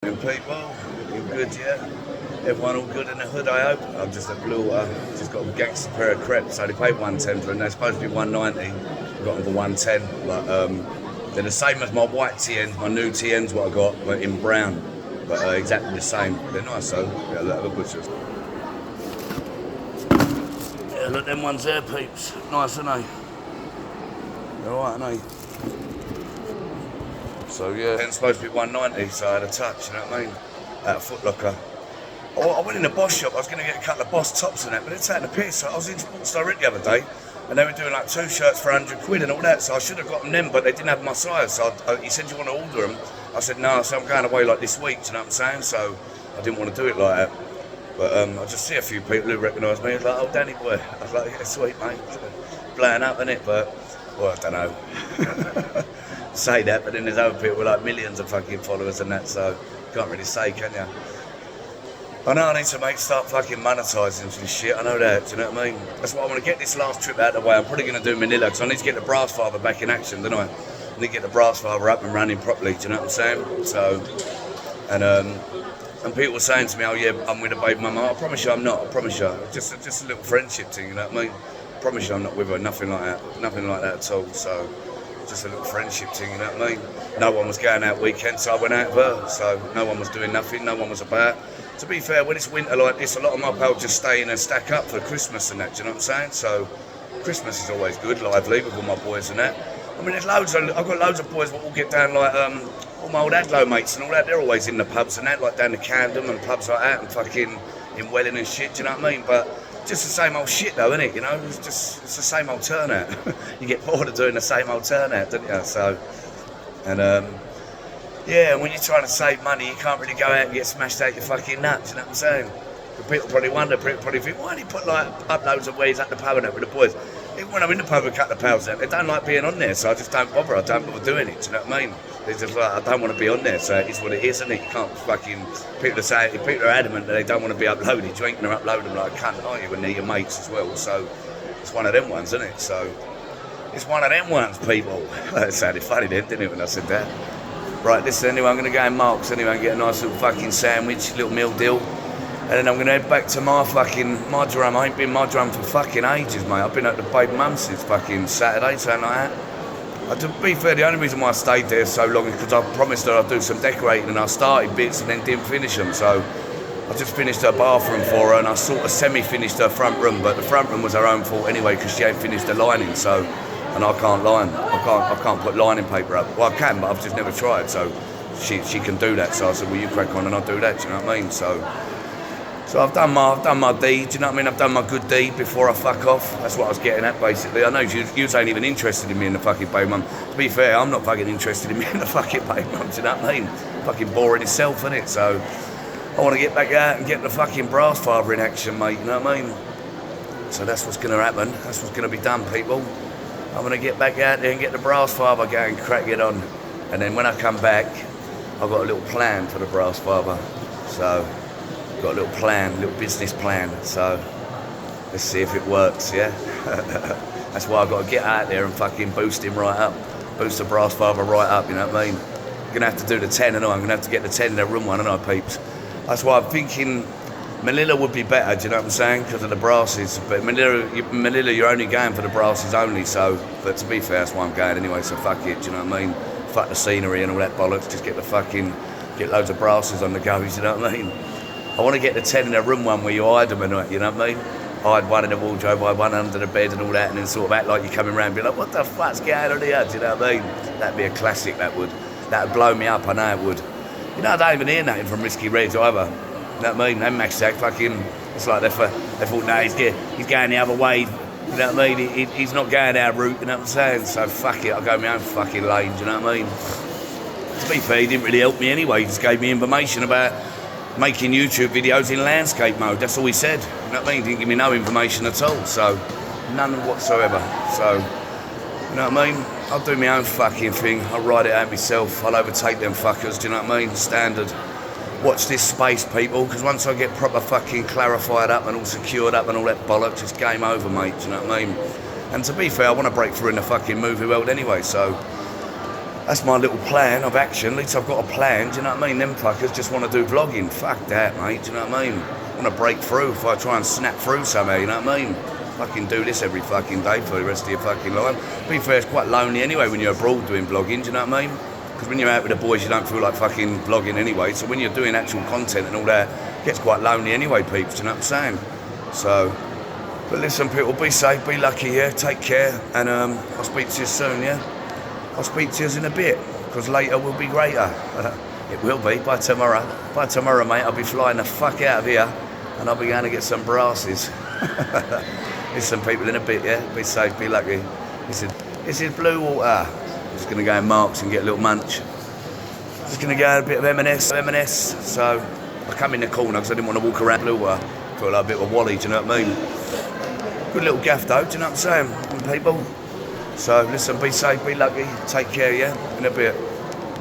People, looking good, yeah. Everyone all good in the hood, I hope. I've just just got a gangster pair of crepes. So they paid 110 for them. They're supposed to be 190. I got them for 110, but they're the same as my white TNs. My new TNs, what I got, but in brown, but exactly the same. They're nice though. Yeah, look at the butchers. Yeah, look, them ones there, peeps. Nice, aren't they? They're alright, aren't they? So yeah, it's supposed to be 190, so I had a touch, you know what I mean? At a Foot Locker. Oh, I went in the Boss shop, I was going to get a couple of Boss tops and that, but they're taking the piss. So I was in Sports Direct the other day, and they were doing like 2 shirts for 100 quid and all that, so I should have got them then, but they didn't have my size, so he said, you want to order them? I said, no, so I'm going away like this week, do you know what I'm saying? So I didn't want to do it like that. But I just see a few people who recognise me, like, oh, Danny boy. I was like, yeah, sweet, mate. Blowing up, innit? But, well, I don't know. Say that, but then there's other people with like millions of fucking followers and that, so you can't really say, can you? I know I need to start fucking monetizing some shit, I know that, do you know what I mean? That's why I want to get this last trip out of the way. I'm probably going to do Manila, because I need to get the brass father back in action, don't I? I need to get the brass father up and running properly, do you know what I'm saying? So, and people were saying to me, oh yeah, I'm with a baby mama. I promise you I'm not, I promise you. Just a little friendship thing, you know what I mean? I promise you I'm not with her, nothing like that at all, so. Just a little friendship thing, you know what I mean? No one was going out weekends, so I went out with her, so no one was doing nothing, no one was about. To be fair, when it's winter like this, a lot of my pals just stay in and stack up for Christmas and that, do you know what I'm saying? So Christmas is always good, lively with all my boys and that. I mean, I've got loads of boys that all get down like, all my old Adlo mates and all that, they're always in the pubs and that, like down the Camden and pubs like that and fucking in Welling and shit, do you know what I mean? But just the same old shit though, innit, you know? It's the same old turnout. You get bored of doing the same old turnout, don't you? So, and yeah, when you're trying to save money, you can't really go out and get smashed out your fucking nuts, you know what I'm saying? People probably wonder, people probably think, why do you put like uploads of ways at the pub and that with the boys? Even when I'm in the pub with a couple of pals out, they don't like being on there, so I just don't bother. I don't bother doing it, do you know what I mean? It's just like, I don't want to be on there, so it's what it is, isn't it? You can't fucking, people are adamant that they don't want to be uploaded. You ain't going to upload them like a cunt, are you? And they're your mates as well, so it's one of them ones, isn't it? So it's one of them ones, people. That sounded funny then, didn't it, when I said that? Right, listen, anyway, I'm going to go in Mark's anyway and get a nice little fucking sandwich, little meal deal. And then I'm going to head back to my drum. I ain't been my drum for fucking ages, mate. I've been at the baby mum since fucking Saturday, something like that. To be fair, the only reason why I stayed there so long is because I promised her I'd do some decorating and I started bits and then didn't finish them. So I just finished her bathroom for her and I sort of semi-finished her front room, but the front room was her own fault anyway because she ain't finished the lining, so, and I can't line. I can't put lining paper up. Well, I can, but I've just never tried, so she can do that. So I said, well, you crack on and I'll do that, do you know what I mean? So I've done my deed, do you know what I mean? I've done my good deed before I fuck off. That's what I was getting at, basically. I know you ain't even interested in me in the fucking baby mum. To be fair, I'm not fucking interested in me in the fucking baby mum, do you know what I mean? Fucking boring itself, innit? So I want to get back out and get the fucking brass father in action, mate, you know what I mean? So that's what's going to happen. That's what's going to be done, people. I'm going to get back out there and get the brass father going, crack it on. And then when I come back, I've got a little plan for the brass father. So got a little plan, little business plan, so let's see if it works, yeah? That's why I've got to get out there and fucking boost him right up, boost the brass father right up, you know what I mean? I'm going to have to do the 10, and I'm going to have to get the 10 in the room one, and I peeps. That's why I'm thinking Manila would be better, do you know what I'm saying? Because of the brasses, but Manila, you're only going for the brasses only, so, but to be fair, that's why I'm going anyway, so fuck it, do you know what I mean? Fuck the scenery and all that bollocks, just get loads of brasses on the go, you know what I mean? I want to get the 10 in a room one where you hide them and that, you know what I mean? Hide one in the wardrobe, hide one under the bed and all that, and then sort of act like you're coming around and be like, what the fuck's going on here? Do you know what I mean? That'd be a classic, that would. That'd blow me up, I know it would. You know, I don't even hear nothing from Risky Reds either. You know what I mean? Them Max Jack fucking, it's like they thought, no, he's going the other way. You know what I mean? He's not going our route, you know what I'm saying? So fuck it, I'll go my own fucking lane, do you know what I mean? To be fair, he didn't really help me anyway. He just gave me information about making YouTube videos in landscape mode. That's all he said. You know what I mean? He didn't give me no information at all. So, none whatsoever. So, you know what I mean? I'll do my own fucking thing. I'll ride it out myself. I'll overtake them fuckers. Do you know what I mean? Standard. Watch this space, people, because once I get proper fucking clarified up and all secured up and all that bollocks, it's game over, mate. Do you know what I mean? And to be fair, I want to break through in the fucking movie world anyway. So, that's my little plan of action. At least I've got a plan, do you know what I mean? Them fuckers just want to do vlogging. Fuck that, mate, do you know what I mean? I want to break through if I try and snap through somehow, you know what I mean? Fucking do this every fucking day for the rest of your fucking life. To be fair, it's quite lonely anyway when you're abroad doing vlogging, do you know what I mean? Because when you're out with the boys, you don't feel like fucking vlogging anyway. So when you're doing actual content and all that, it gets quite lonely anyway, peeps, do you know what I'm saying? So, but listen, people, be safe, be lucky, yeah? Take care, and I'll speak to you soon, yeah? I'll speak to you in a bit, because later will be greater. It will be, by tomorrow. By tomorrow, mate, I'll be flying the fuck out of here, and I'll be going to get some brasses. Listen, people, in a bit, yeah? Be safe, be lucky. This is Blue Water. Just going to go in Marks and get a little munch. Just going to go a bit of M&S. So I come in the corner because I didn't want to walk around Blue Water. Feel like a bit of a wally, do you know what I mean? Good little gaff though, do you know what I'm saying, people? So listen, be safe, be lucky, take care, yeah? In a bit.